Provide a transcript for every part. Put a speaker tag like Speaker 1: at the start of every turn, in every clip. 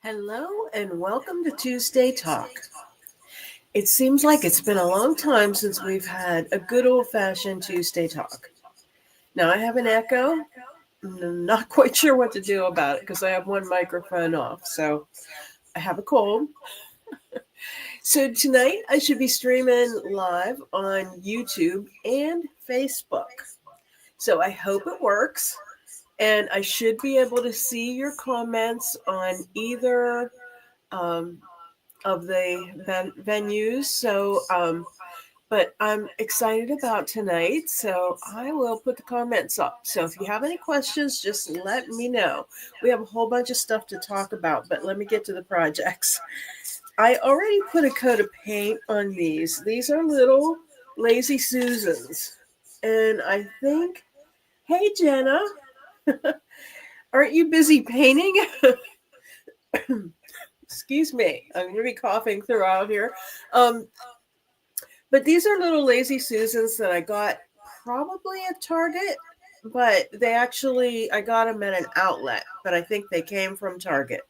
Speaker 1: Hello and welcome to Tuesday Talk. It seems like it's been a long time since we've had a good old-fashioned Tuesday Talk. Now I have an echo. I'm not quite sure what to do about it because I have one microphone off. So I have a cold. So tonight I should be streaming live on YouTube and Facebook. So I hope it works. And I should be able to see your comments on either um, of the venues. But I'm excited about tonight, so I will put the comments up. So if you have any questions, just let me know. We have a whole bunch of stuff to talk about, but let me get to the projects. I already put a coat of paint on these. These are little Lazy Susans. And I think, hey, Jenna, aren't you busy painting? Excuse me, I'm going to be coughing throughout here. But these are little Lazy Susans that I got probably at Target, but I got them at an outlet, but I think they came from Target.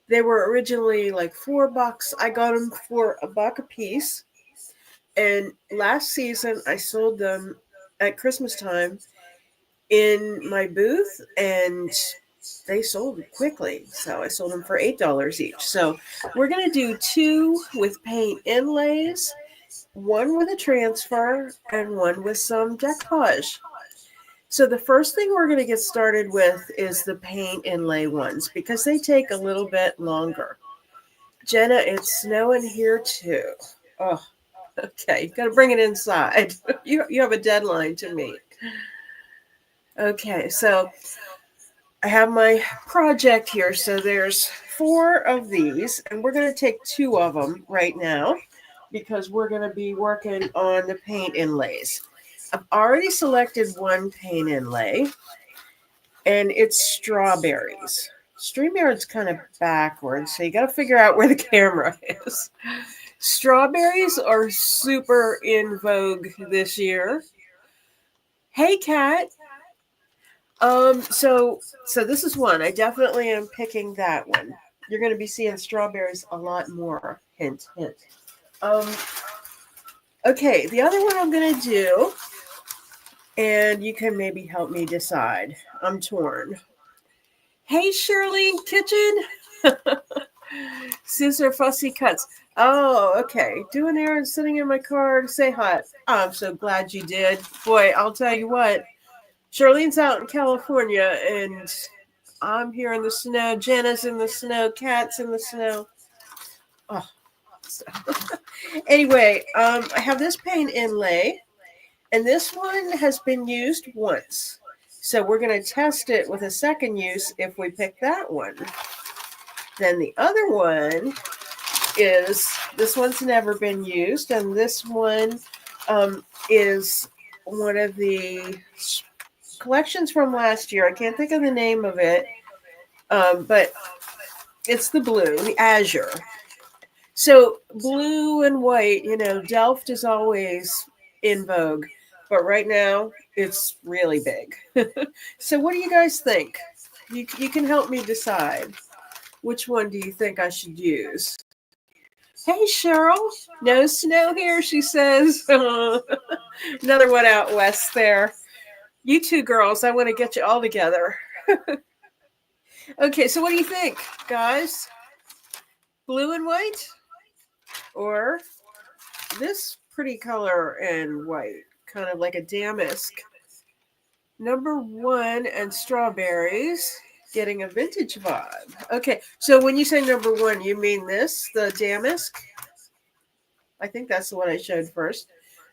Speaker 1: They were originally like $4. I got them for $1 a piece. And last season I sold them at Christmas time in my booth, and they sold quickly. So I sold them for $8 each. So we're going to do 2 with paint inlays, 1 with a transfer, and 1 with some decoupage. So the first thing we're going to get started with is the paint inlay ones because they take a little bit longer. Jenna, it's snowing here too. Oh, okay. You got to bring it inside. You have a deadline to meet. Okay, so I have my project here. So there's 4 of these, and we're going to take 2 of them right now because we're going to be working on the paint inlays. I've already selected 1 paint inlay, and it's strawberries. StreamYard's kind of backwards, so you got to figure out where the camera is. Strawberries are super in vogue this year. Hey, Kat. So this is 1. I definitely am picking that one. You're going to be seeing strawberries a lot more. Hint, hint. Okay, the other one I'm going to do, and you can maybe help me decide. I'm torn. Hey, Shirley Kitchen. Scissor Fussy Cuts. Oh, okay. Doing errands, sitting in my car to say hi. Oh, I'm so glad you did. Boy, I'll tell you what. Charlene's out in California, and I'm here in the snow. Jenna's in the snow. Kat's in the snow. Oh. Anyway, I have this paint inlay, and this one has been used once. So we're going to test it with a second use if we pick that one. Then the other one is, this one's never been used, and this one is one of the collections from last year. I can't think of the name of it, but it's the blue, the azure. So blue and white, Delft is always in vogue, but right now it's really big. So what do you guys think? You can help me decide. Which one do you think I should use? Hey, Cheryl. No snow here, she says. Another one out west there. You 2 girls, I want to get you all together. Okay, so what do you think, guys? Blue and white? Or this pretty color and white, kind of like a damask. Number 1 and strawberries, getting a vintage vibe. Okay, so when you say number 1, you mean this, the damask? I think that's the one I showed first.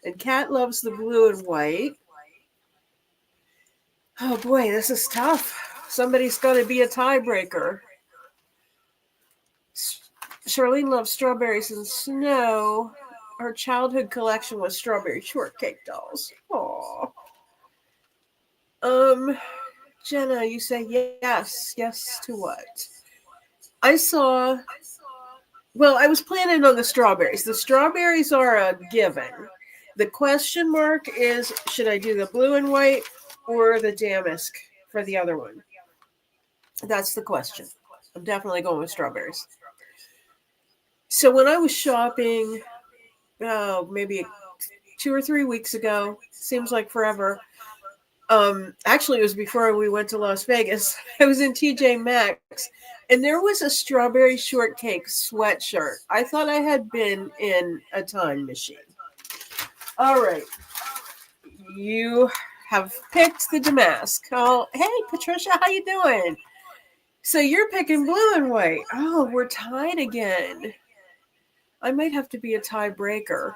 Speaker 1: And Kat loves the blue and white. Oh boy, this is tough. Somebody's got to be a tiebreaker. Charlene loves strawberries and snow. Her childhood collection was strawberry shortcake dolls. Aww. Jenna, you say yes. Yes to what? I was planning on the strawberries. The strawberries are a given. The question mark is, should I do the blue and white or the damask for the other one? That's the question. I'm definitely going with strawberries. So when I was shopping, maybe 2 or 3 weeks ago, seems like forever. Actually, it was before we went to Las Vegas. I was in TJ Maxx, and there was a strawberry shortcake sweatshirt. I thought I had been in a time machine. All right, you have picked the damask. Oh, hey, Patricia, how you doing? So you're picking blue and white. Oh, we're tied again. I might have to be a tiebreaker.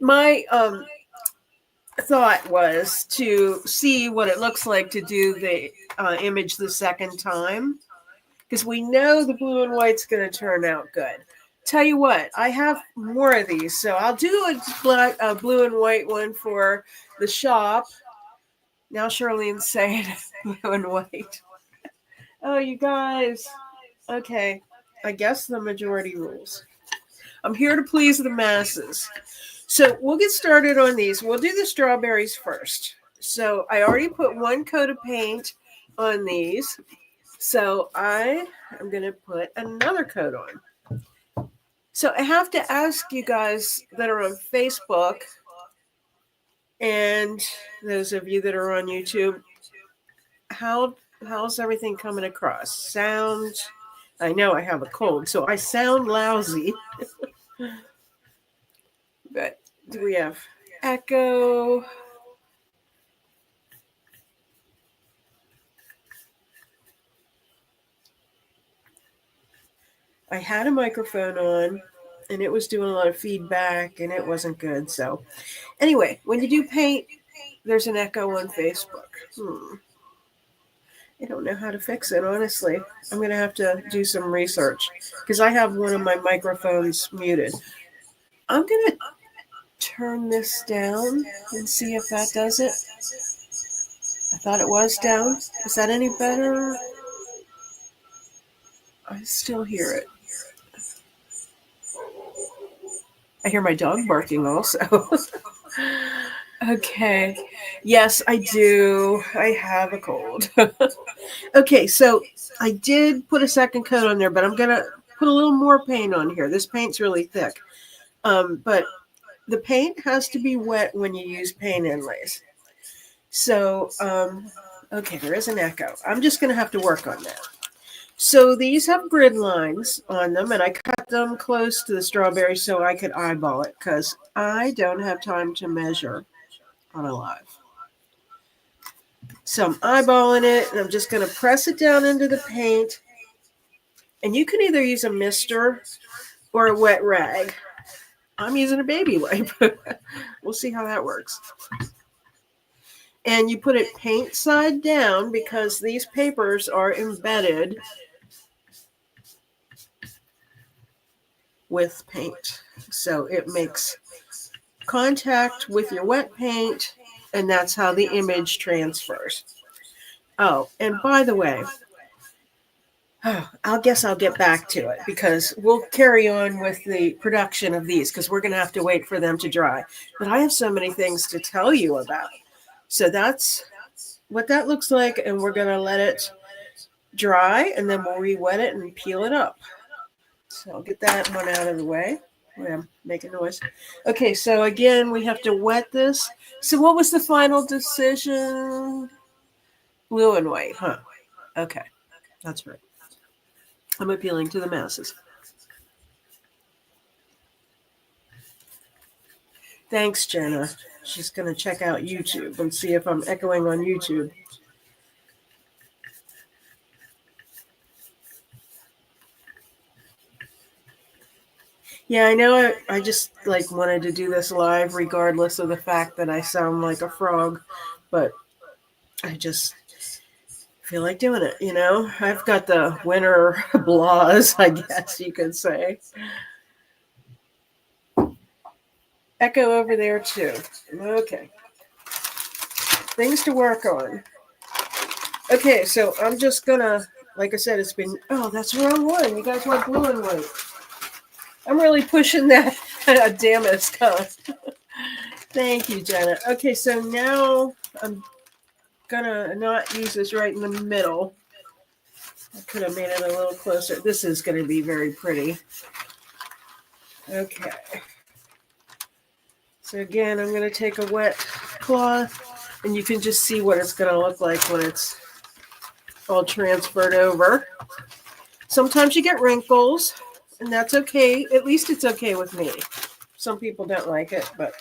Speaker 1: My thought was to see what it looks like to do the image the second time, because we know the blue and white's going to turn out good. Tell you what, I have more of these, so I'll do a blue and white one for the shop. Now Charlene's saying blue and white. Oh, you guys. Okay, I guess the majority rules. I'm here to please the masses. So we'll get started on these. We'll do the strawberries first. So I already put one coat of paint on these. So I am going to put another coat on. So I have to ask you guys that are on Facebook and those of you that are on YouTube, how's everything coming across? Sound? I know I have a cold, so I sound lousy. But do we have echo? I had a microphone on and it was doing a lot of feedback and it wasn't good. So anyway, when you do paint, there's an echo on Facebook. I don't know how to fix it, honestly. I'm going to have to do some research because I have one of my microphones muted. I'm going to turn this down and see if that does it. I thought it was down. Is that any better? I still hear it. I hear my dog barking also. Okay. Yes, I do. I have a cold. Okay, so I did put a second coat on there, but I'm going to put a little more paint on here. This paint's really thick. But the paint has to be wet when you use paint inlays. So, okay, there is an echo. I'm just going to have to work on that. So these have grid lines on them, and I cut them close to the strawberry so I could eyeball it because I don't have time to measure on a live. So I'm eyeballing it, and I'm just going to press it down into the paint. And you can either use a mister or a wet rag. I'm using a baby wipe. We'll see how that works. And you put it paint side down because these papers are embedded with paint. So it makes contact with your wet paint, and that's how the image transfers. Oh, and by the way, I guess I'll get back to it because we'll carry on with the production of these because we're going to have to wait for them to dry. But I have so many things to tell you about. So that's what that looks like, and we're going to let it dry, and then we'll re-wet it and peel it up. So I'll get that one out of the way. I'm making noise. Okay, so again, we have to wet this. So what was the final decision? Blue and white, huh? Okay, that's right. I'm appealing to the masses. Thanks, Jenna. She's going to check out YouTube and see if I'm echoing on YouTube. Yeah, I know I just wanted to do this live regardless of the fact that I sound like a frog, but I just feel like doing it, you know? I've got the winter blahs, I guess you could say. Echo over there too. Okay. Things to work on. Okay, so I'm just gonna, like I said, it's been, oh, that's the wrong one. You guys want blue and white. I'm really pushing that damask, huh? Thank you, Jenna. Okay, so now I'm gonna not use this right in the middle. I could have made it a little closer. This is going to be very pretty. Okay. So again, I'm going to take a wet cloth, and you can just see what it's going to look like when it's all transferred over. Sometimes you get wrinkles, and that's okay. At least it's okay with me. Some people don't like it, but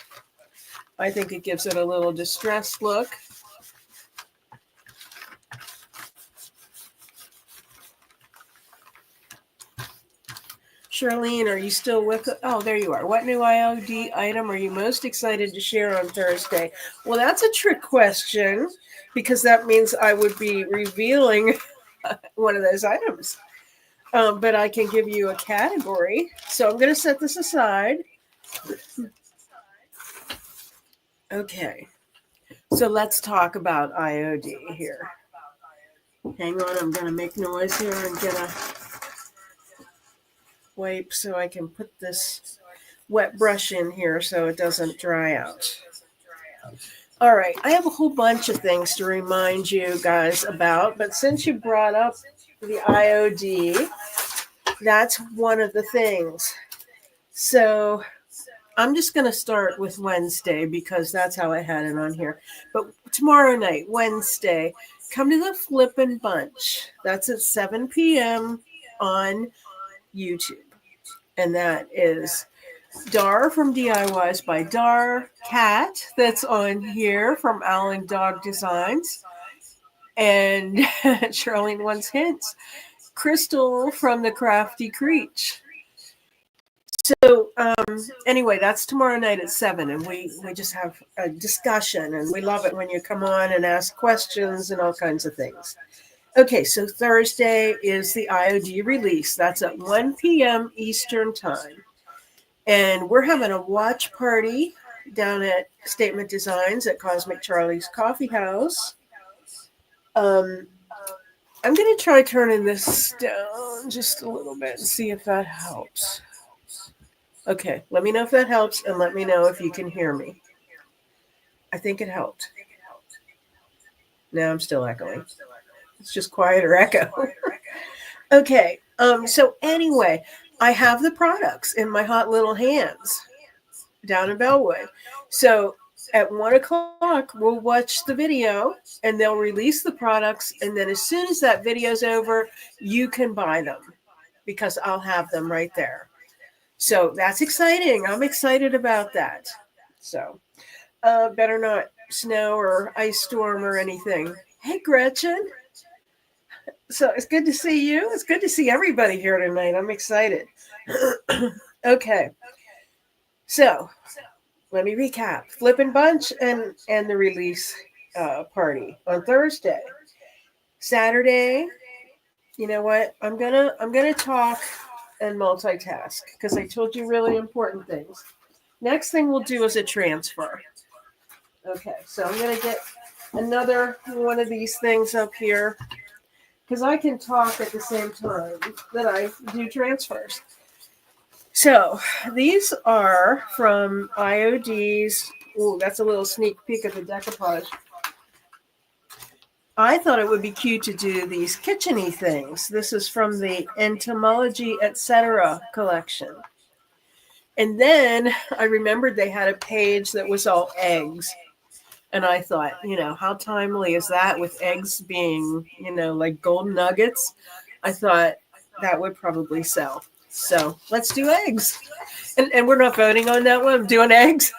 Speaker 1: I think it gives it a little distressed look. Charlene, are you still with it? Oh, there you are. What new IOD item are you most excited to share on Thursday? Well, that's a trick question because that means I would be revealing one of those items. But I can give you a category. So I'm going to set this aside. Okay. So let's talk about IOD here. Hang on, I'm going to make noise here and get a wipe so I can put this wet brush in here so it doesn't dry out. All right, I have a whole bunch of things to remind you guys about, but since you brought up the IOD, that's one of the things. So I'm just going to start with Wednesday because that's how I had it on here. But tomorrow night, Wednesday, come to the Flippin' Bunch. That's at 7 p.m. on YouTube. And that is Dar from DIYs by Dar, Kat that's on here from Owling Dog Designs, and Charlene Wants Hints, Crystal from the Crafty Creech. So anyway, that's tomorrow night at 7, and we just have a discussion, and we love it when you come on and ask questions and all kinds of things. Okay, so Thursday is the IOD release. That's at 1 p.m. Eastern Time. And we're having a watch party down at Statement Designs at Cosmic Charlie's Coffee House. I'm going to try turning this down just a little bit and see if that helps. Okay, let me know if that helps, and let me know if you can hear me. I think it helped. Now I'm still echoing. It's just quieter echo. Okay, so anyway, I have the products in my hot little hands down in Bellwood. So at 1 o'clock, we'll watch the video, and they'll release the products, and then as soon as that video's over, you can buy them because I'll have them right there. So that's exciting. I'm excited about that. So better not snow or ice storm or anything. Hey, Gretchen. So it's good to see you. It's good to see everybody here tonight. I'm excited. Okay. So let me recap. Flippin' Bunch and the release party on Thursday. Saturday, you know what? I'm gonna talk and multitask because I told you really important things. Next thing we'll do is a transfer. Okay, so I'm gonna get another one of these things up here because I can talk at the same time that I do transfers. So these are from IOD's. Oh, that's a little sneak peek of the decoupage. I thought it would be cute to do these kitchen-y things. This is from the Entomology Etc. collection. And then I remembered they had a page that was all eggs. And I thought, how timely is that with eggs being, like gold nuggets? I thought that would probably sell. So let's do eggs. And we're not voting on that one. I'm doing eggs.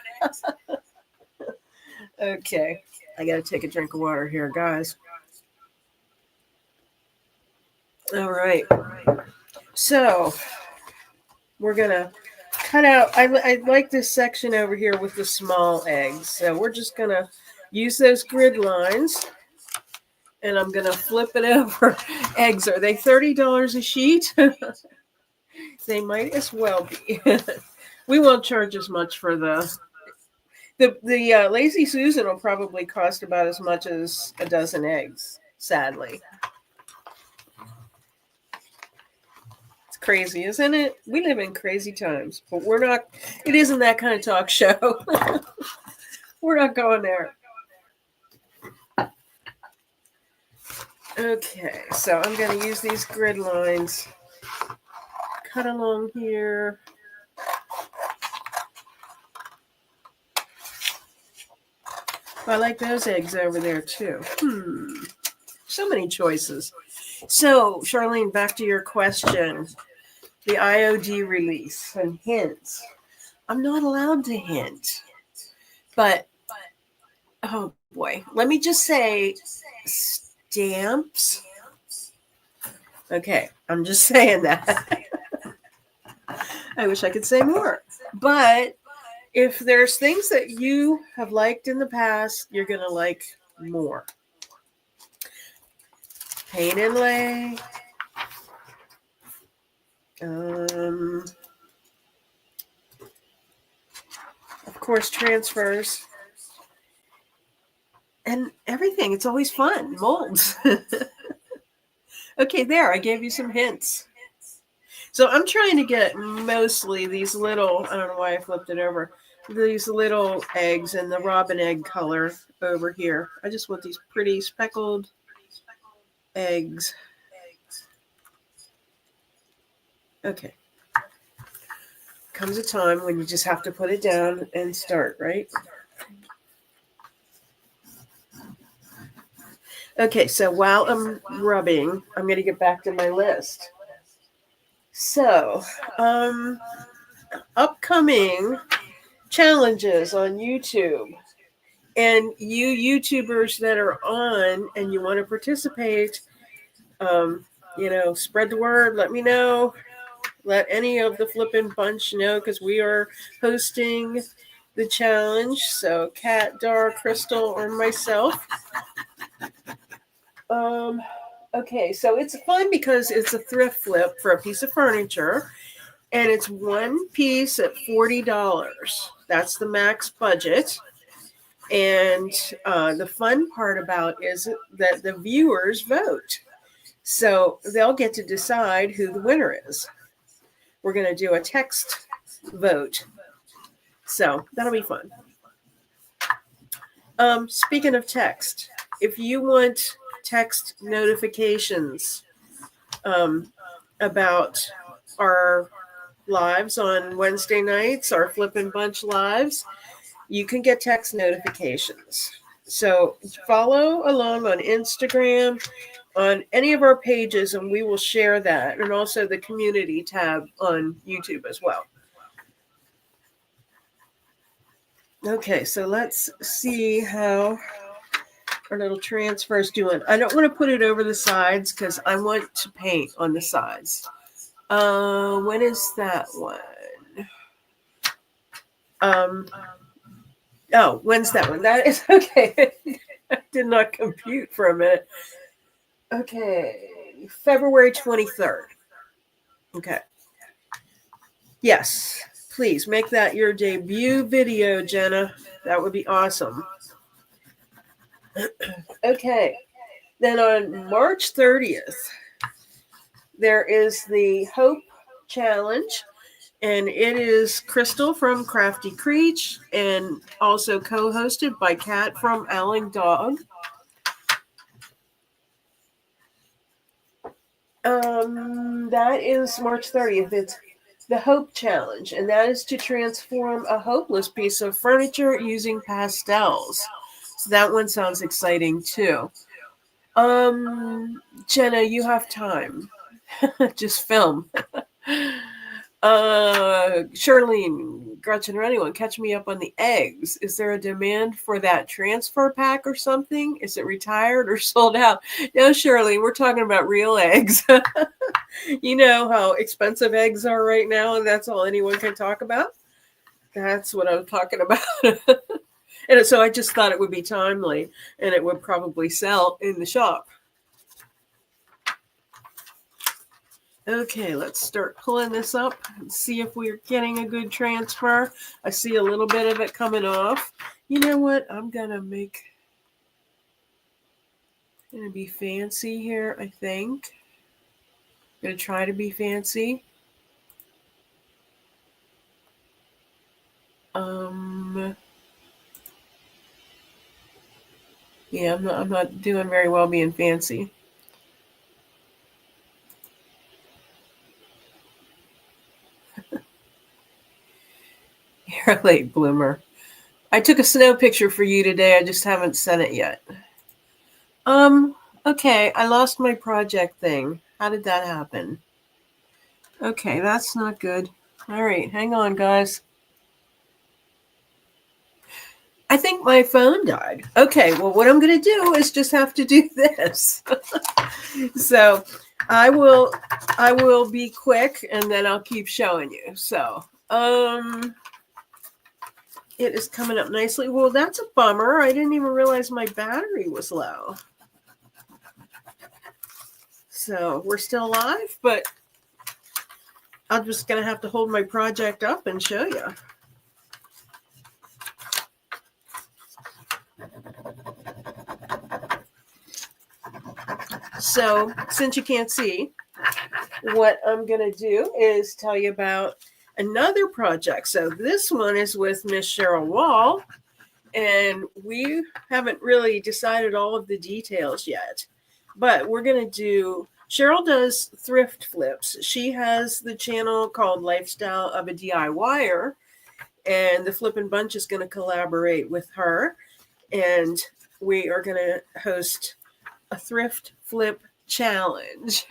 Speaker 1: Okay. I got to take a drink of water here, guys. All right. So we're going to cut out. I like this section over here with the small eggs. So we're just going to use those grid lines. And I'm going to flip it over. Eggs, are they $30 a sheet? They might as well be. We won't charge as much for the Lazy Susan will probably cost about as much as a dozen eggs, sadly. It's crazy, isn't it? We live in crazy times, but we're not, it isn't that kind of talk show. We're not going there. Okay, so I'm going to use these grid lines. Cut along here. I like those eggs over there too. So many choices. So, Charlene, back to your question. The IOD release and hints. I'm not allowed to hint. But, oh boy, let me just say stamps. Okay, I'm just saying that. I wish I could say more. But if there's things that you have liked in the past, you're going to like more. Paint and lay. Of course, transfers. And everything. It's always fun. Molds. Okay, there. I gave you some hints. So I'm trying to get mostly these little, I don't know why I flipped it over, these little eggs in the robin egg color over here. I just want these pretty speckled eggs. Okay. Comes a time when you just have to put it down and start, right? Okay, so while I'm rubbing, I'm going to get back to my list. So, upcoming challenges on YouTube. And you YouTubers that are on and you want to participate, spread the word. Let me know. Let any of the flippin' bunch know because we are hosting the challenge. So Kat, Dar, Crystal, or myself. Okay, so it's fun because it's a thrift flip for a piece of furniture, and it's one piece at $40. That's the max budget. And the fun part about is that the viewers vote. So they'll get to decide who the winner is. We're going to do a text vote. So that'll be fun. Speaking of text, if you want text notifications about our lives on Wednesday nights, our Flippin' Bunch lives, you can get text notifications. So follow along on Instagram, on any of our pages, and we will share that, and also the community tab on YouTube as well. Okay, so let's see how our little transfer is doing. I don't want to put it over the sides because I want to paint on the sides. When is that one? When's that one? That is okay. I did not compute for a minute. Okay, February 23rd. Okay. Yes, please make that your debut video, Jenna. That would be awesome. Okay. Then on March 30th, there is the Hope Challenge, and it is Crystal from Crafty Creech and also co-hosted by Kat from Owling Dog. That is March 30th. It's the Hope Challenge, and that is to transform a hopeless piece of furniture using pastels. So that one sounds exciting too. Jenna, you have time. Just film. Charlene, Gretchen, or anyone, catch me up on the eggs. Is there a demand for that transfer pack or something? Is it retired or sold out? No, Charlene, we're talking about real eggs. You know how expensive eggs are right now, and that's all anyone can talk about? That's what I'm talking about. And so I just thought it would be timely, and it would probably sell in the shop. Okay, let's start pulling this up and see if we're getting a good transfer. I see a little bit of it coming off. You know what? I'm going to be fancy here, I think. I'm going to try to be fancy. Yeah, I'm not doing very well being fancy. You're a late bloomer. I took a snow picture for you today. I just haven't sent it yet. Okay, I lost my project thing. How did that happen? Okay, that's not good. All right, hang on, guys. I think my phone died. Okay, well, what I'm going to do is just have to do this. So I will be quick, and then I'll keep showing you. So, it is coming up nicely. Well, that's a bummer. I didn't even realize my battery was low. So we're still alive, but I'm just going to have to hold my project up and show you. So since you can't see, what I'm going to do is tell you about another project. So this one is with Miss Cheryl Wall, and we haven't really decided all of the details yet, but we're going to do, Cheryl does thrift flips. She has the channel called Lifestyle of a DIYer, and the Flippin' Bunch is going to collaborate with her, and we are going to host a thrift flip challenge.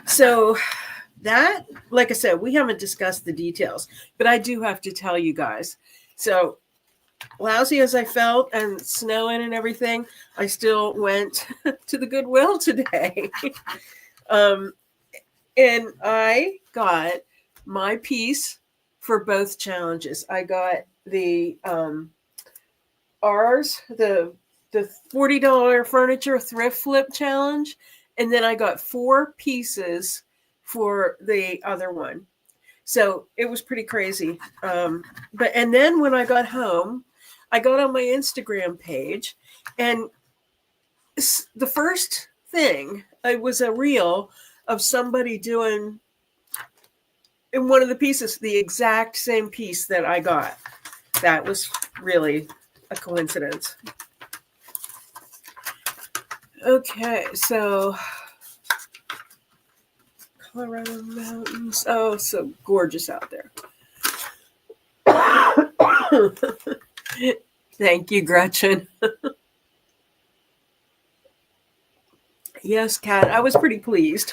Speaker 1: So that, like I said, we haven't discussed the details, but I do have to tell you guys. So lousy as I felt and snowing and everything, I still went to the Goodwill today. And I got my piece for both challenges. I got the the $40 furniture thrift flip challenge, and then I got 4 pieces for the other one. So it was pretty crazy. And then when I got home, I got on my Instagram page, and the first thing, it was a reel of somebody doing in one of the pieces the exact same piece that I got. That was really a coincidence. Okay, so Colorado mountains. Oh, so gorgeous out there. Thank you, Gretchen. Yes, Kat, I was pretty pleased.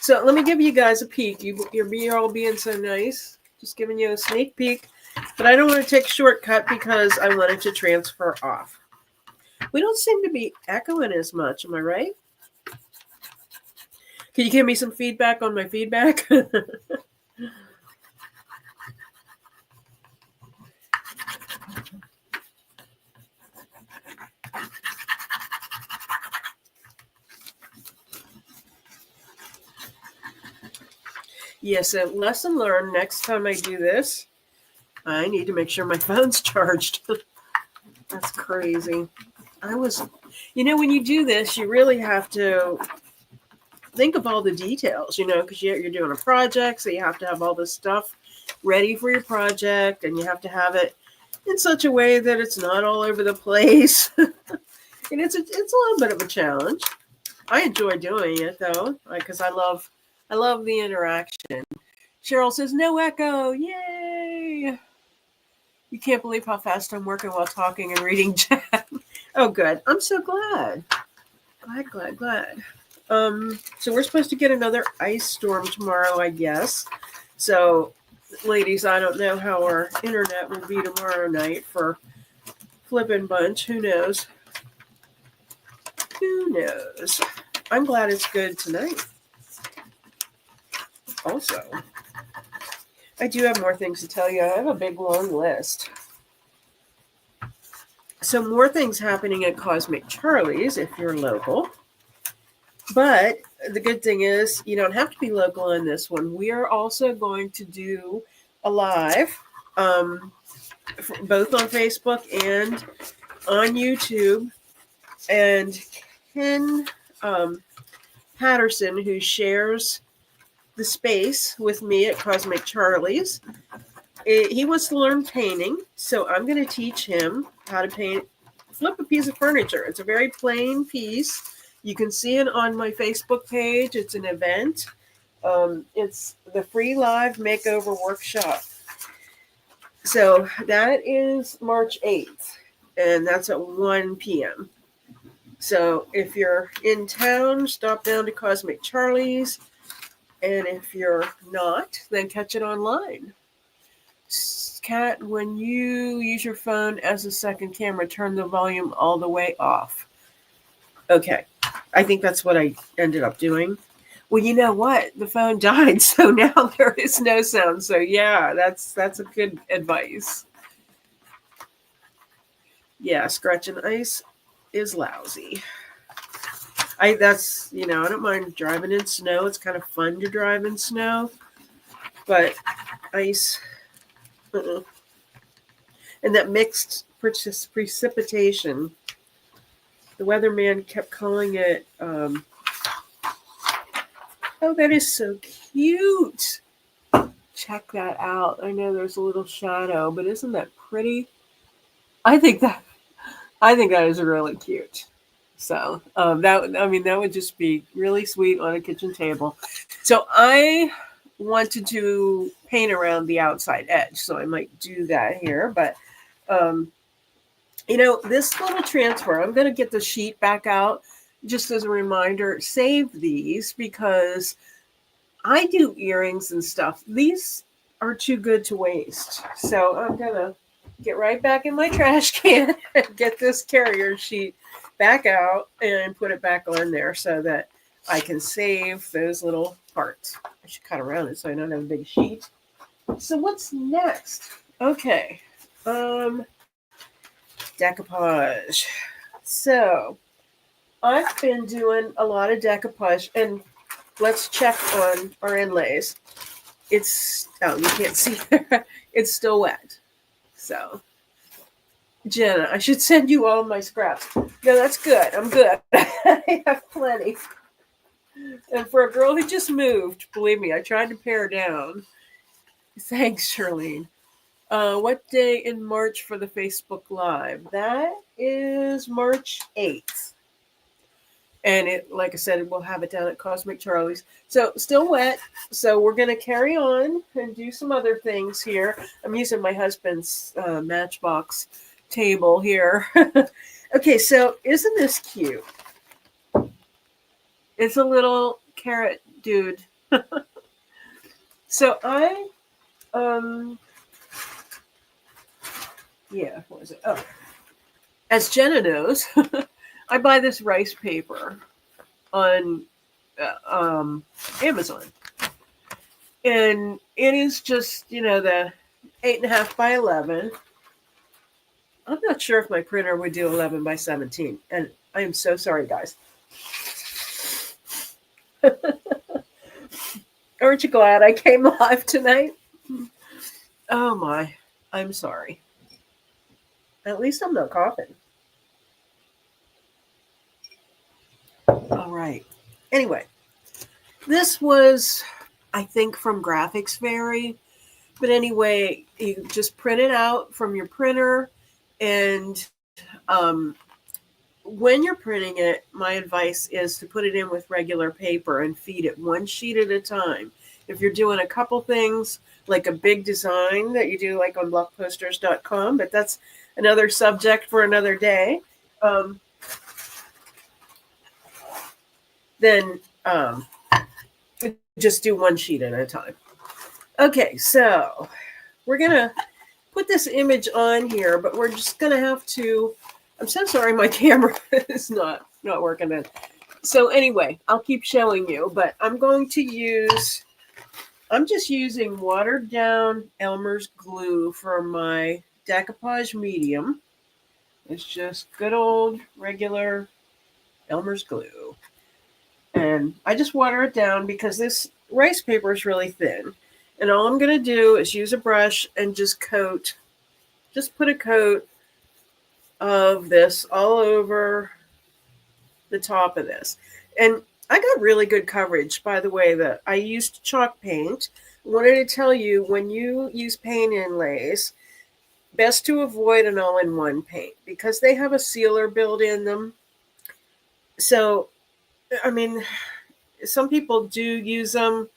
Speaker 1: So let me give you guys a peek. You're all being so nice. Just giving you a sneak peek. But I don't want to take a shortcut because I wanted to transfer off. We don't seem to be echoing as much. Am I right? Can you give me some feedback on my feedback? Yes, so lesson learned. Next time I do this, I need to make sure my phone's charged. That's crazy. When you do this, you really have to think of all the details, because you're doing a project, so you have to have all this stuff ready for your project, and you have to have it in such a way that it's not all over the place. And it's a little bit of a challenge. I enjoy doing it though, because I love the interaction. Cheryl says no echo. Yay! You can't believe how fast I'm working while talking and reading chat. Oh, good. I'm so glad. Glad. So we're supposed to get another ice storm tomorrow, I guess. So, ladies, I don't know how our internet will be tomorrow night for Flippin' Bunch. Who knows? I'm glad it's good tonight. Also, I do have more things to tell you. I have a big, long list. So more things happening at Cosmic Charlie's if you're local. But the good thing is you don't have to be local on this one. We are also going to do a live, both on Facebook and on YouTube. And Ken Patterson, who shares the space with me at Cosmic Charlie's, he wants to learn painting, so I'm going to teach him how to flip a piece of furniture. It's a very plain piece. You can see it on my Facebook page. It's an event, It's the free live makeover workshop. So that is March 8th, and that's at 1 p.m. So if you're in town, stop down to Cosmic Charlie's. And if you're not, then catch it online. Kat, when you use your phone as a second camera, turn the volume all the way off. Okay. I think that's what I ended up doing. Well, you know what? The phone died, so now there is no sound. So yeah, that's a good advice. Yeah, Scratch and Ice is lousy. I don't mind driving in snow. It's kind of fun to drive in snow, but ice, and that mixed precipitation. The weatherman kept calling it. Oh, that is so cute. Check that out. I know there's a little shadow, but isn't that pretty? I think that is really cute. So that would just be really sweet on a kitchen table. So I wanted to paint around the outside edge, so I might do that here. But this little transfer, I'm going to get the sheet back out just as a reminder. Save these because I do earrings and stuff. These are too good to waste. So I'm going to get right back in my trash can and get this carrier sheet back out and put it back on there so that I can save those little parts. I should cut around it so I don't have a big sheet. So what's next? Okay. Decoupage. So I've been doing a lot of decoupage, and let's check on our inlays. You can't see there. It's still wet. So Jenna, I should send you all my scraps. No, that's good. I'm good. I have plenty. And for a girl who just moved, believe me, I tried to pare down. Thanks, Charlene. What day in March for the Facebook Live? That is March 8th. And like I said, we'll have it down at Cosmic Charlie's. So still wet. So we're going to carry on and do some other things here. I'm using my husband's Matchbox table here. Okay, so isn't this cute? It's a little carrot dude. So what was it? Oh, as Jenna knows, I buy this rice paper on Amazon, and it is just the 8.5 by 11. I'm not sure if my printer would do 11 by 17, and I am so sorry, guys. Aren't you glad I came live tonight? Oh my, I'm sorry. At least I'm not coughing. All right. Anyway, this was, I think, from Graphics Fairy. But anyway, you just print it out from your printer. And when you're printing it, my advice is to put it in with regular paper and feed it one sheet at a time. If you're doing a couple things, like a big design that you do like on blockposters.com, but that's another subject for another day, then just do one sheet at a time. Okay, so we're going to put this image on here, but we're just going to have to, I'm so sorry my camera is not working then. So anyway, I'll keep showing you, but I'm just using watered down Elmer's glue for my decoupage medium. It's just good old regular Elmer's glue. And I just water it down because this rice paper is really thin. And all I'm going to do is use a brush and just put a coat of this all over the top of this. And I got really good coverage, by the way, that I used chalk paint. I wanted to tell you, when you use paint inlays, best to avoid an all-in-one paint because they have a sealer built in them. So, I mean, some people do use them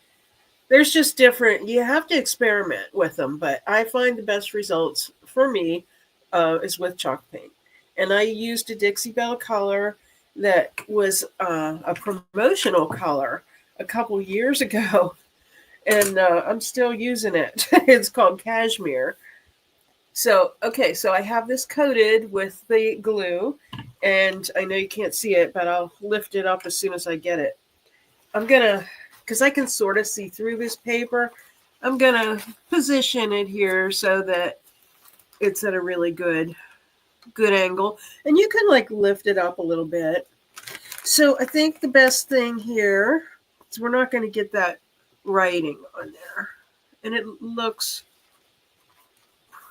Speaker 1: There's just different, you have to experiment with them, but I find the best results for me is with chalk paint. And I used a Dixie Belle color that was a promotional color a couple years ago, and I'm still using it. It's called Cashmere. So, okay, so I have this coated with the glue, and I know you can't see it, but I'll lift it up as soon as I get it. I'm gonna, because I can sort of see through this paper, I'm gonna position it here so that it's at a really good angle. And you can like lift it up a little bit. So I think the best thing here is we're not gonna get that writing on there. And it looks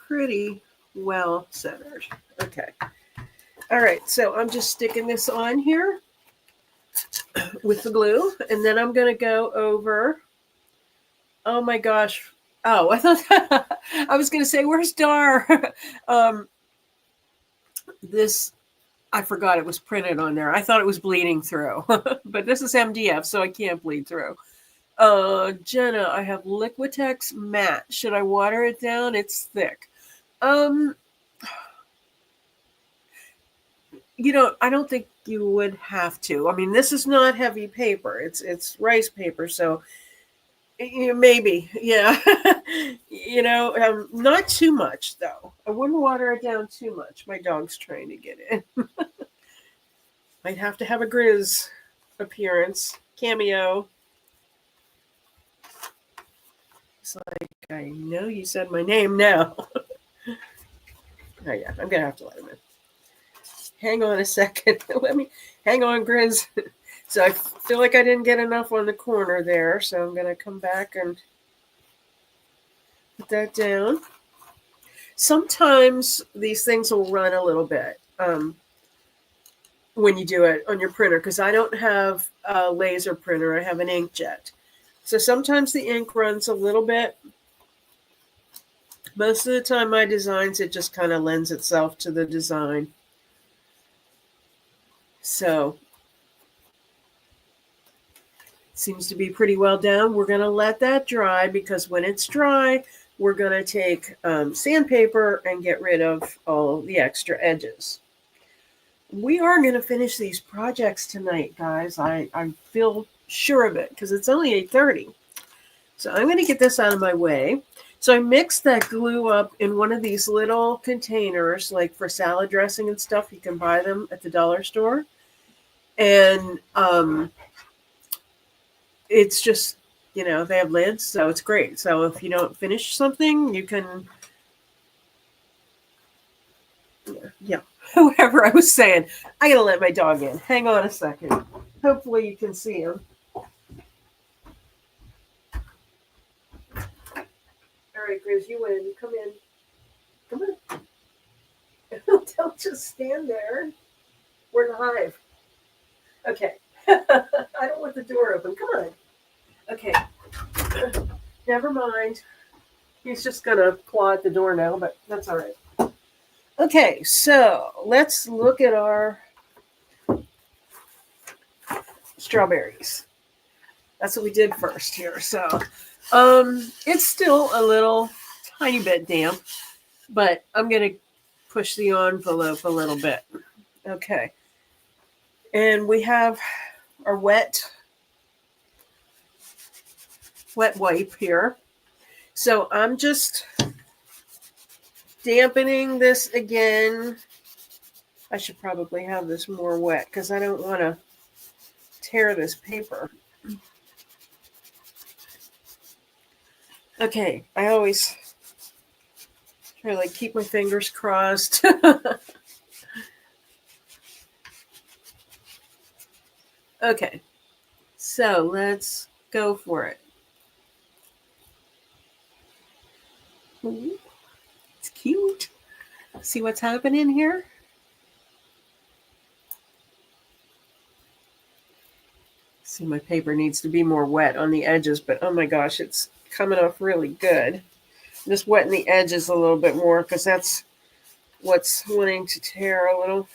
Speaker 1: pretty well centered. Okay. All right, so I'm just sticking this on here with the glue, and then I'm going to go over. Oh my gosh. Oh, I thought I was going to say, where's Dar? This, I forgot it was printed on there. I thought it was bleeding through, but this is MDF, so I can't bleed through. Jenna, I have Liquitex matte. Should I water it down? It's thick. You know, I don't think you would have to. I mean, this is not heavy paper. It's rice paper, so maybe, yeah. You know, not too much though. I wouldn't water it down too much. My dog's trying to get in. Might have to have a Grizz appearance cameo. It's like, I know you said my name now. Oh yeah, I'm gonna have to let him in. Hang on a second. Let me hang on, Grizz. So I feel like I didn't get enough on the corner there, so I'm going to come back and put that down. Sometimes these things will run a little bit when you do it on your printer, because I don't have a laser printer. I have an inkjet. So sometimes the ink runs a little bit. Most of the time my designs, it just kind of lends itself to the design. So seems to be pretty well down. We're going to let that dry, because when it's dry, we're going to take sandpaper and get rid of all the extra edges. We are going to finish these projects tonight, guys. I feel sure of it, because it's only 8:30. So I'm going to get this out of my way. So I mixed that glue up in one of these little containers, like for salad dressing and stuff. You can buy them at the dollar store. And it's just, you know, they have lids, so it's great. So if you don't finish something, you can, yeah, whatever I was saying. I gotta let my dog in. Hang on a second. Hopefully you can see him. All right, Grizz, you win. Come in. Come on. Don't just stand there. We're in the hive. Okay. I don't want the door open. Come on. Okay. Never mind. He's just going to claw at the door now, but that's all right. Okay, so let's look at our strawberries. That's what we did first here. So it's still a little tiny bit damp, but I'm going to push the envelope a little bit. Okay. And we have our wet wipe here. So I'm just dampening this again. I should probably have this more wet, because I don't want to tear this paper. Okay, I always try to like keep my fingers crossed. Okay, so let's go for it. Ooh, it's cute. See what's happening here? See, my paper needs to be more wet on the edges, but oh my gosh, it's coming off really good. Just wetting the edges a little bit more, because that's what's wanting to tear a little,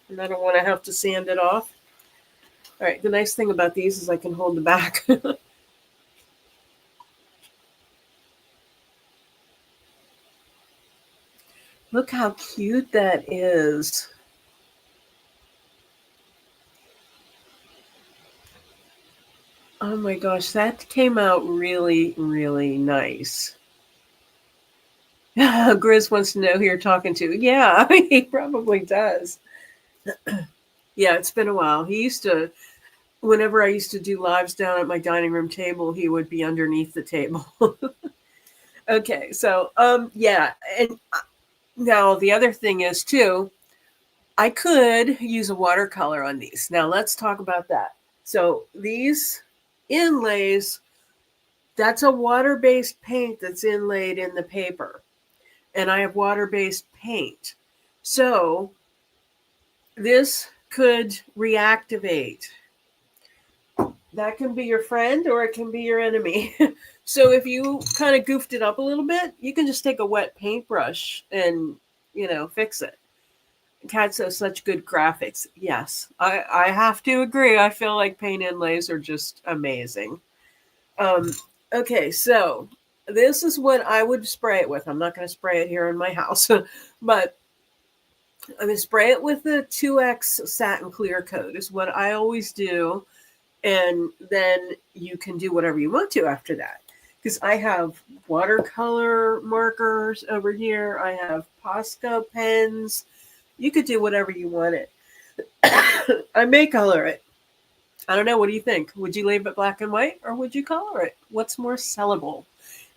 Speaker 1: and I don't want to have to sand it off. All right, the nice thing about these is I can hold the back. Look how cute that is. Oh my gosh, that came out really, really nice. Grizz wants to know who you're talking to. Yeah, he probably does. Yeah, it's been a while. He used to, whenever I used to do lives down at my dining room table, he would be underneath the table. Okay, so yeah, and now the other thing is too, I could use a watercolor on these. Now let's talk about that. So these inlays, that's a water-based paint that's inlaid in the paper. And I have water-based paint. So this could reactivate. That can be your friend or it can be your enemy. So if you kind of goofed it up a little bit, you can just take a wet paintbrush and, fix it. Cat says such good graphics. Yes, I have to agree. I feel like paint inlays are just amazing. Okay, so this is what I would spray it with. I'm not going to spray it here in my house, but I'm going to spray it with the 2X satin clear coat is what I always do. And then you can do whatever you want to after that. Because I have watercolor markers over here. I have Posca pens. You could do whatever you wanted. I may color it. I don't know. What do you think? Would you leave it black and white or would you color it? What's more sellable?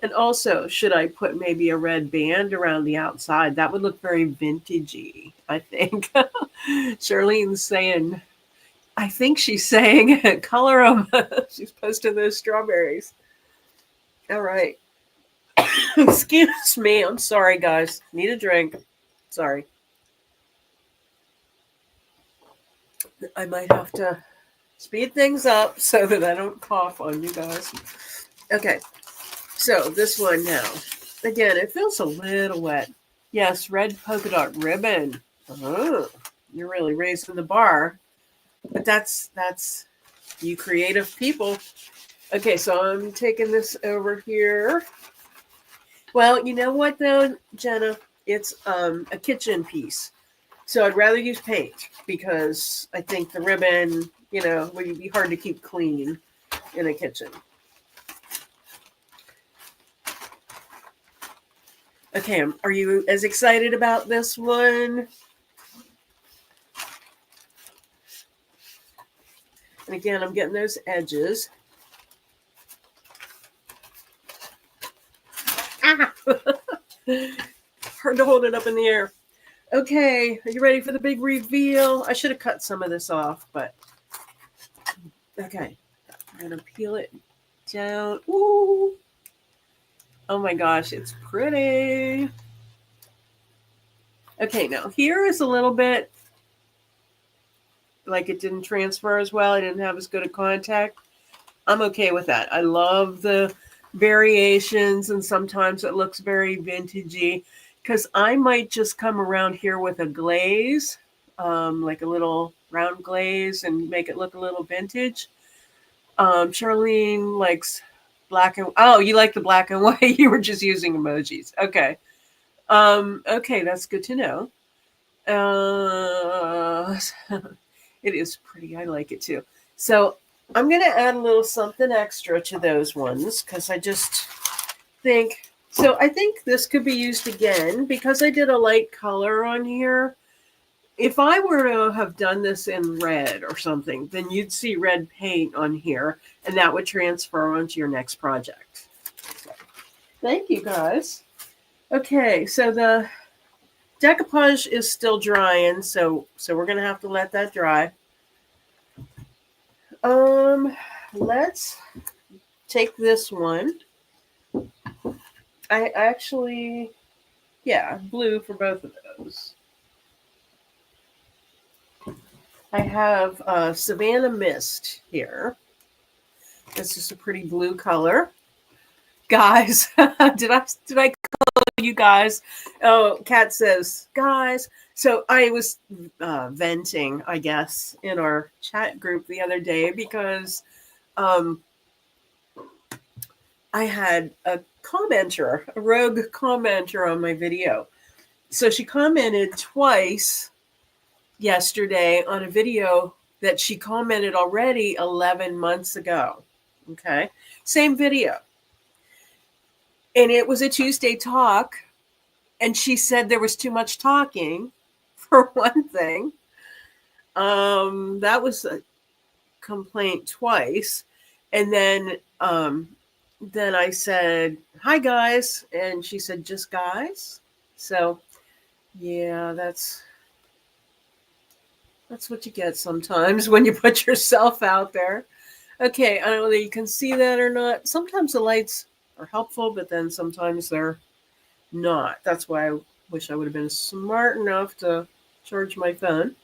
Speaker 1: And also, should I put maybe a red band around the outside? That would look very vintagey, I think. Charlene's saying, I think she's saying, color them. She's posting those strawberries. All right. Excuse me. I'm sorry, guys. Need a drink. Sorry. I might have to speed things up so that I don't cough on you guys. Okay. So this one now. Again, it feels a little wet. Yes, red polka dot ribbon. Oh, you're really raising the bar. But that's you creative people. Okay, so I'm taking this over here. Well, you know what though, Jenna? It's a kitchen piece. So I'd rather use paint because I think the ribbon, would be hard to keep clean in a kitchen. Okay, are you as excited about this one? And again, I'm getting those edges. Ah! Hard to hold it up in the air. Okay, are you ready for the big reveal? I should have cut some of this off, but okay. I'm going to peel it down. Ooh. Oh my gosh, it's pretty. Okay, now here is a little bit like it didn't transfer as well. I didn't have as good a contact. I'm okay with that. I love the variations, and sometimes it looks very vintagey because I might just come around here with a glaze, like a little round glaze, and make it look a little vintage. Charlene likes black and you like the black and white. You were just using emojis. Okay. Okay, that's good to know. It is pretty. I like it too. So I'm going to add a little something extra to those ones because I just think, so I think this could be used again because I did a light color on here. If I were to have done this in red or something, then you'd see red paint on here and that would transfer onto your next project. So, thank you guys. Okay, so the decoupage is still drying, so we're going to have to let that dry. Let's take this one. I actually, blue for both of those. I have Savannah Mist here. This is a pretty blue color. Guys, did I call you guys? Oh, Kat says, guys. So I was venting, I guess, in our chat group the other day because I had a rogue commenter on my video. So she commented twice yesterday on a video that she commented already 11 months ago. Okay. Same video. And it was a Tuesday talk. And she said there was too much talking, for one thing. That was a complaint twice. And then I said, "Hi guys." And she said, "Just guys?" So yeah, that's what you get sometimes when you put yourself out there. Okay, I don't know whether you can see that or not. Sometimes the lights are helpful, but then sometimes they're not. That's why I wish I would have been smart enough to charge my phone.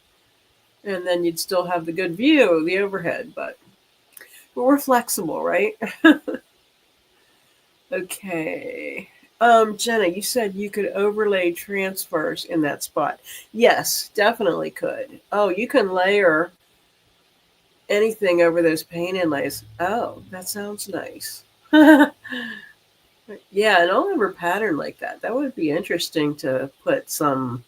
Speaker 1: And then you'd still have the good view, the overhead, but we're flexible, right? Okay. Jenna, you said you could overlay transfers in that spot. Yes, definitely could. Oh, you can layer anything over those paint inlays. Oh, that sounds nice. Yeah, an all over pattern like that. That would be interesting to put some,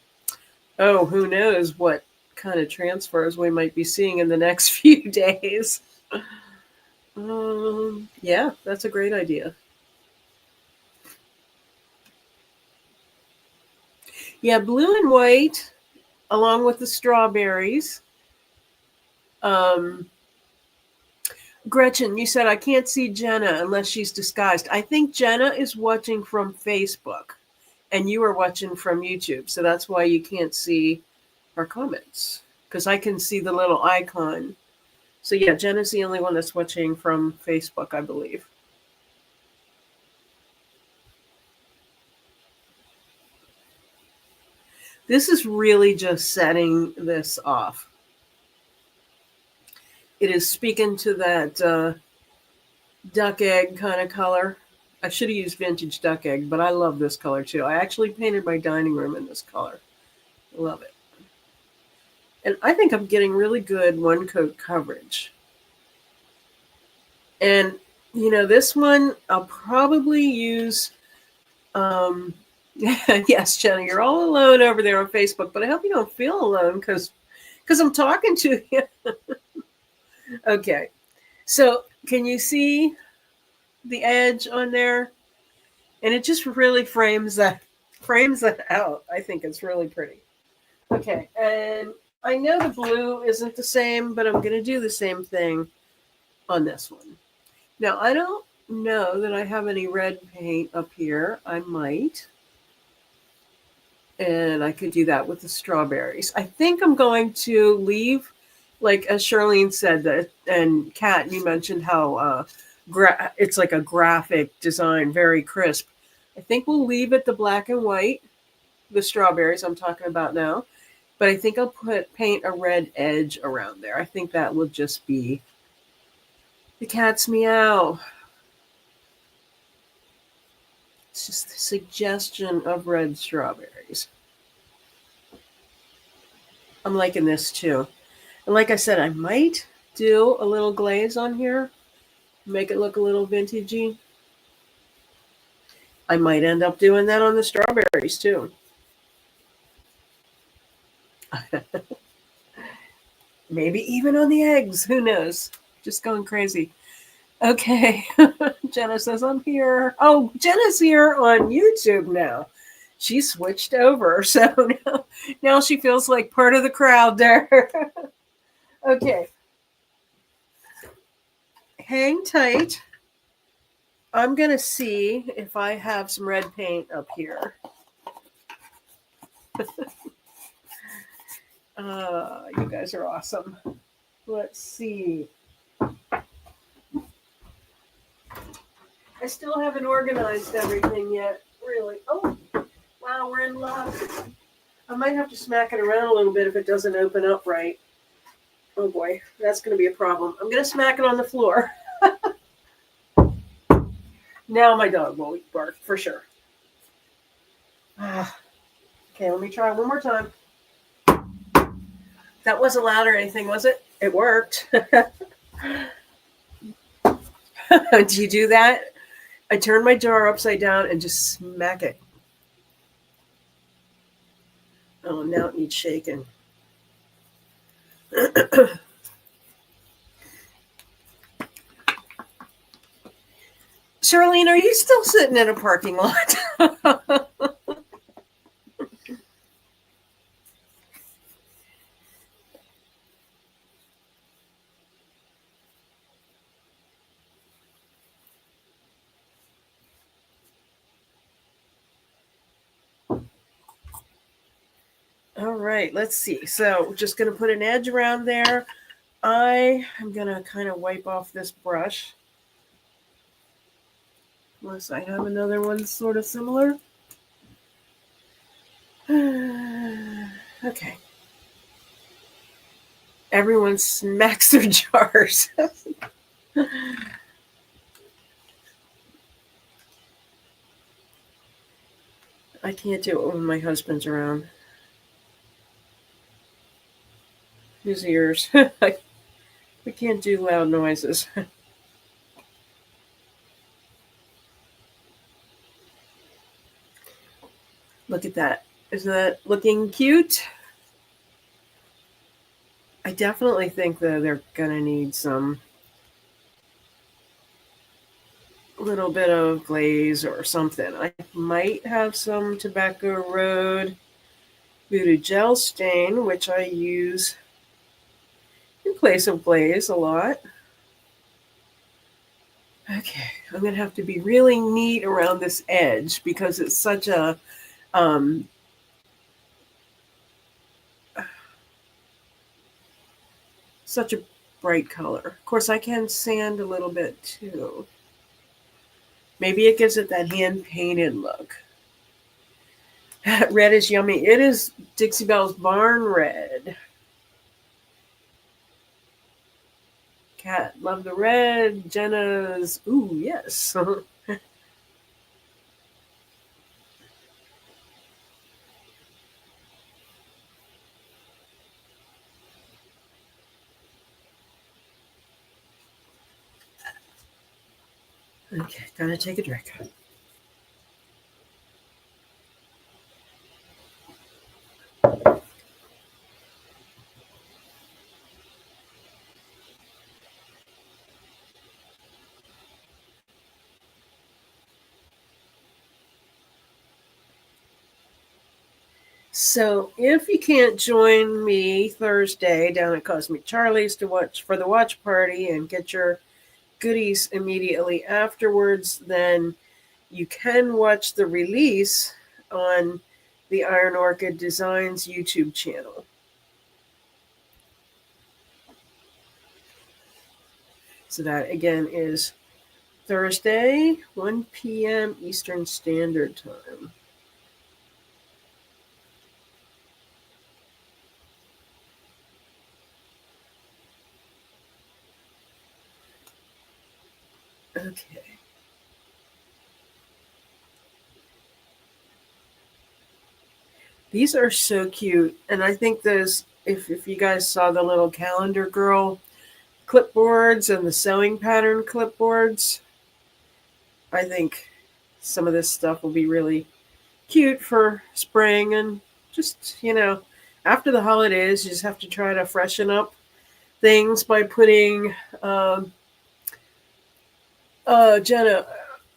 Speaker 1: oh, who knows what kind of transfers we might be seeing in the next few days. Yeah, that's a great idea. Yeah, blue and white, along with the strawberries. Um, Gretchen, you said I can't see Jenna unless she's disguised. I think Jenna is watching from Facebook, and you are watching from YouTube, so that's why you can't see her comments, because I can see the little icon. So yeah, Jenna's the only one that's watching from Facebook, I believe. This is really just setting this off. It is speaking to that duck egg kind of color. I should have used vintage duck egg, but I love this color too. I actually painted my dining room in this color. I love it. And I think I'm getting really good one coat coverage. And, you know, this one I'll probably use. Yes, Jenna, you're all alone over there on Facebook, but I hope you don't feel alone because I'm talking to you. Okay. So can you see the edge on there? And it just really frames that out. I think it's really pretty. Okay, and I know the blue isn't the same, but I'm going to do the same thing on this one. Now, I don't know that I have any red paint up here. I might. And I could do that with the strawberries. I think I'm going to leave, like as Charlene said, that, and Kat, you mentioned how it's like a graphic design, very crisp. I think we'll leave it the black and white, the strawberries I'm talking about now. But I think I'll paint a red edge around there. I think that will just be the cat's meow. It's just the suggestion of red strawberries. I'm liking this too. And like I said, I might do a little glaze on here, make it look a little vintagey. I might end up doing that on the strawberries too. Maybe even on the eggs. Who knows? Just going crazy. Okay. Jenna says, I'm here. Oh, Jenna's here on YouTube now. She switched over. So now she feels like part of the crowd there. Okay. Hang tight. I'm going to see if I have some red paint up here. You guys are awesome. Let's see. I still haven't organized everything yet, really. Oh, wow, we're in luck. I might have to smack it around a little bit if it doesn't open up right. Oh boy, that's going to be a problem. I'm going to smack it on the floor. Now my dog will bark for sure. Okay, let me try one more time. That wasn't loud or anything, was it? It worked. Do you do that? I turn my jar upside down and just smack it. Oh, now it needs shaking. Charlene, are you still sitting in a parking lot? All right, let's see. So just going to put an edge around there. I am going to kind of wipe off this brush. Unless I have another one sort of similar. Okay. Everyone smacks their jars. I can't do it when my husband's around. His ears. We can't do loud noises. Look at that. Isn't that looking cute? I definitely think that they're going to need some little bit of glaze or something. I might have some Tobacco Road Voodoo Gel Stain, which I use in place of glaze a lot. Okay, I'm going to have to be really neat around this edge because it's such a such a bright color. Of course, I can sand a little bit too. Maybe it gives it that hand-painted look. Red is yummy. It is Dixie Belle's Barn Red. Cat, love the red. Jenna's, ooh, yes. Okay, gotta take a drink. So if you can't join me Thursday down at Cosmic Charlie's to watch for the watch party and get your goodies immediately afterwards, then you can watch the release on the Iron Orchid Designs YouTube channel. So that again is Thursday, 1 p.m. Eastern Standard Time. Okay. These are so cute. And I think those, if you guys saw the little Calendar Girl clipboards and the sewing pattern clipboards, I think some of this stuff will be really cute for spring and just, after the holidays, you just have to try to freshen up things by putting Jenna,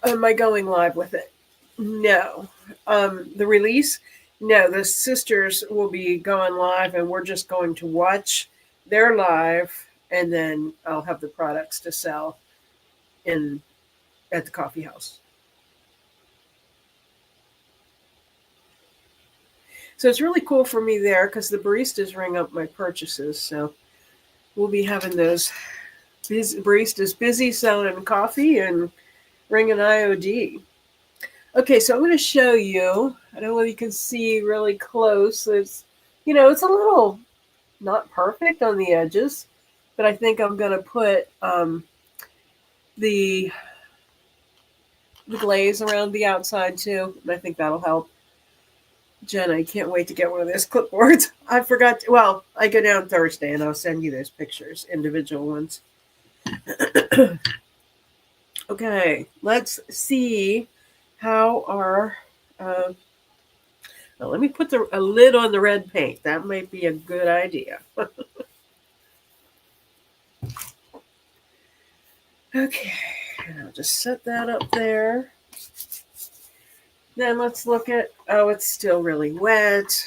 Speaker 1: am I going live with it? No. The release? No, the sisters will be going live and we're just going to watch their live and then I'll have the products to sell at the coffee house. So it's really cool for me there because the baristas ring up my purchases. So we'll be having those baristas busy selling coffee and ringing IOD. Okay, so I'm going to show you. I don't know whether you can see really close. It's a little not perfect on the edges, but I think I'm going to put the glaze around the outside too, and I think that'll help. Jen, I can't wait to get one of those clipboards. I forgot. I go down Thursday and I'll send you those pictures, individual ones. Okay, let's see how our Now, let me put a lid on the red paint. That might be a good idea. Okay, and I'll just set that up there. Then let's look at, oh, it's still really wet.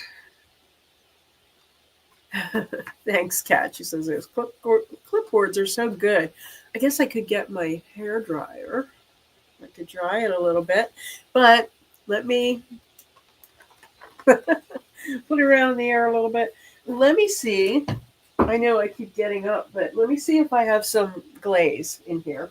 Speaker 1: Thanks, Kat. She says those clipboards are so good. I guess I could get my hair dryer. I could dry it a little bit, but let me put it around the air a little bit. Let me see. I know I keep getting up, but let me see if I have some glaze in here.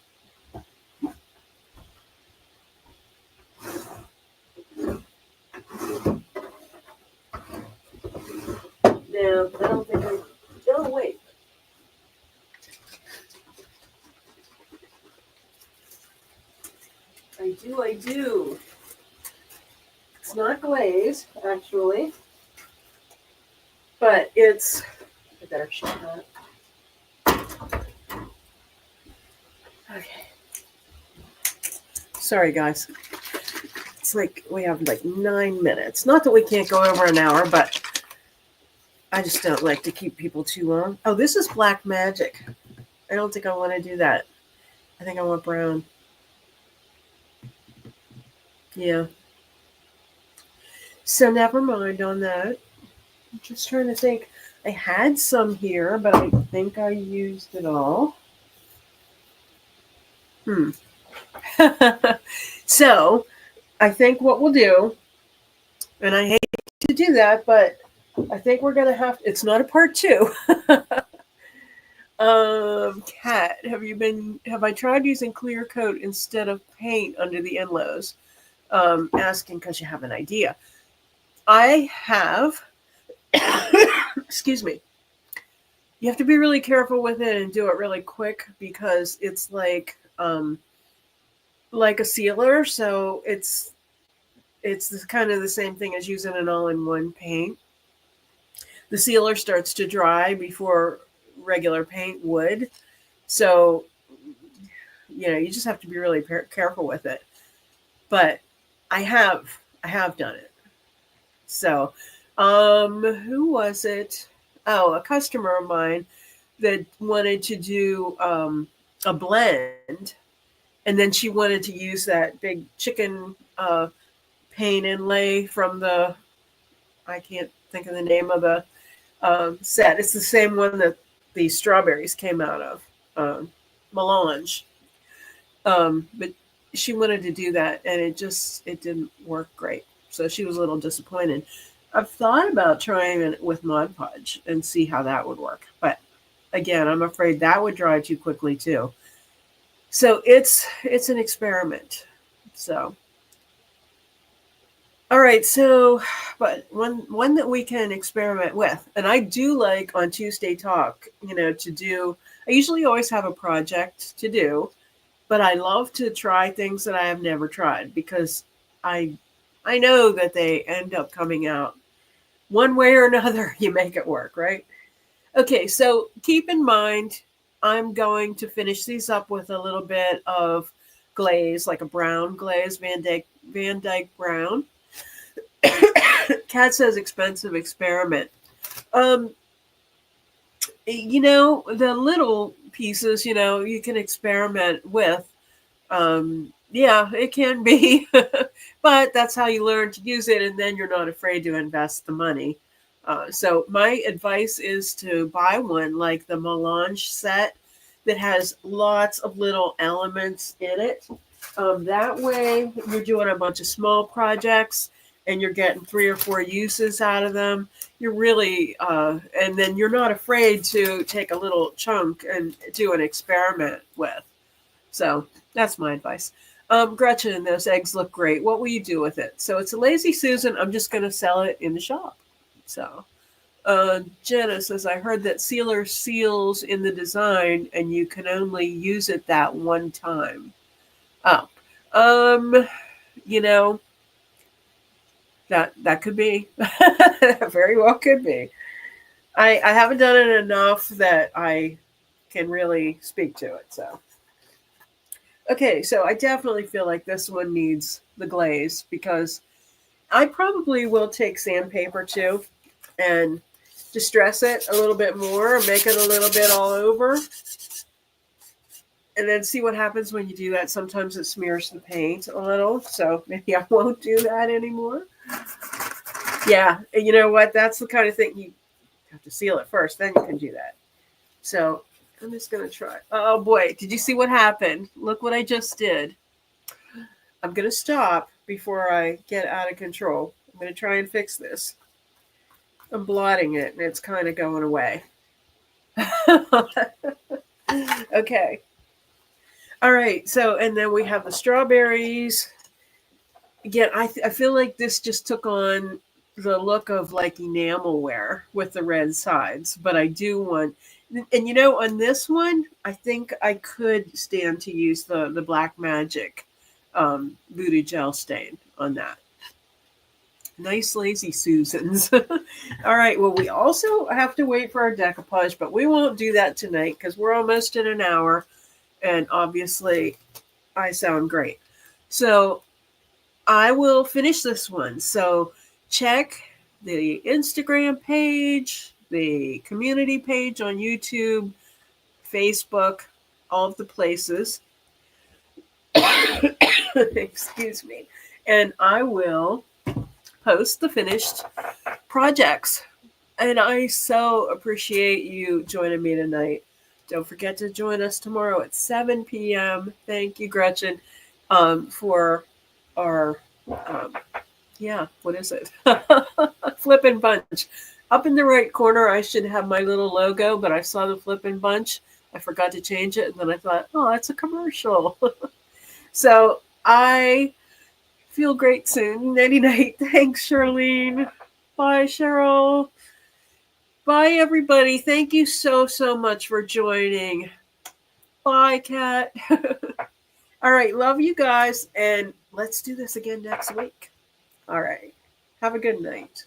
Speaker 1: No, I don't think I. Oh, wait. I do. It's not glaze, actually, but it's. I better shut that. Okay. Sorry, guys. It's like we have like 9 minutes. Not that we can't go over an hour, but I just don't like to keep people too long. Oh, this is Black Magic. I don't think I want to do that. I think I want brown. Yeah. So never mind on that. I'm just trying to think. I had some here, but I think I used it all. So I think what we'll do, and I hate to do that, but I think we're gonna have. It's not a part 2. Kat, have I tried using clear coat instead of paint under the inlays? Asking because you have an idea. I have. Excuse me. You have to be really careful with it and do it really quick because it's like a sealer. So it's kind of the same thing as using an all-in-one paint. The sealer starts to dry before regular paint would. So, you just have to be really careful with it. But I have done it. So, who was it? Oh, a customer of mine that wanted to do a blend, and then she wanted to use that big chicken paint inlay from the, I can't think of the name of the set. It's the same one that the strawberries came out of, melange. But she wanted to do that, and it didn't work great. So she was a little disappointed. I've thought about trying it with Mod Podge and see how that would work. But again, I'm afraid that would dry too quickly too. So it's an experiment. So all right, so but one that we can experiment with, and I do like on Tuesday Talk, to do. I usually always have a project to do, but I love to try things that I have never tried because I know that they end up coming out one way or another. You make it work, right? Okay, so keep in mind, I'm going to finish these up with a little bit of glaze, like a brown glaze, Van Dyke brown. Kat says expensive experiment. The little pieces, you can experiment with. Yeah, it can be, but that's how you learn to use it, and then you're not afraid to invest the money. So my advice is to buy one like the Melange set that has lots of little elements in it. That way, you're doing a bunch of small projects and you're getting 3 or 4 uses out of them. You're really, and then you're not afraid to take a little chunk and do an experiment with. So that's my advice. Gretchen, those eggs look great. What will you do with it? So it's a Lazy Susan. I'm just going to sell it in the shop. So Jenna says, I heard that sealer seals in the design and you can only use it that one time. Oh, that could be. Very well could be. I haven't done it enough that I can really speak to it. So, okay, so I definitely feel like this one needs the glaze because I probably will take sandpaper too and distress it a little bit more, make it a little bit all over, and then see what happens when you do that. Sometimes it smears the paint a little, so maybe I won't do that anymore. Yeah, and you know what? That's the kind of thing you have to seal it first, then you can do that. So I'm just going to try. Oh boy, did you see what happened? Look what I just did. I'm going to stop before I get out of control. I'm going to try and fix this. I'm blotting it and it's kind of going away. Okay. All right. So, and then we have the strawberries. Again, I feel like this just took on the look of like enamelware with the red sides, but I do want, and you know, on this one, I think I could stand to use the Black Magic Voodoo Gel stain on that. Nice lazy Susans. All right. Well, we also have to wait for our decoupage, but we won't do that tonight because we're almost in an hour, and obviously, I sound great. So I will finish this one. So check the Instagram page, the community page on YouTube, Facebook, all of the places. Excuse me. And I will post the finished projects. And I so appreciate you joining me tonight. Don't forget to join us tomorrow at 7 p.m. Thank you, Gretchen, for our, what is it? Flippin' Bunch. Up in the right corner, I should have my little logo, but I saw the Flippin' Bunch. I forgot to change it, and then I thought, oh, that's a commercial. So I feel great soon. Nighty night. Thanks, Charlene. Bye, Cheryl. Bye, everybody. Thank you so, so much for joining. Bye, Kat. All right. Love you guys. And let's do this again next week. All right. Have a good night.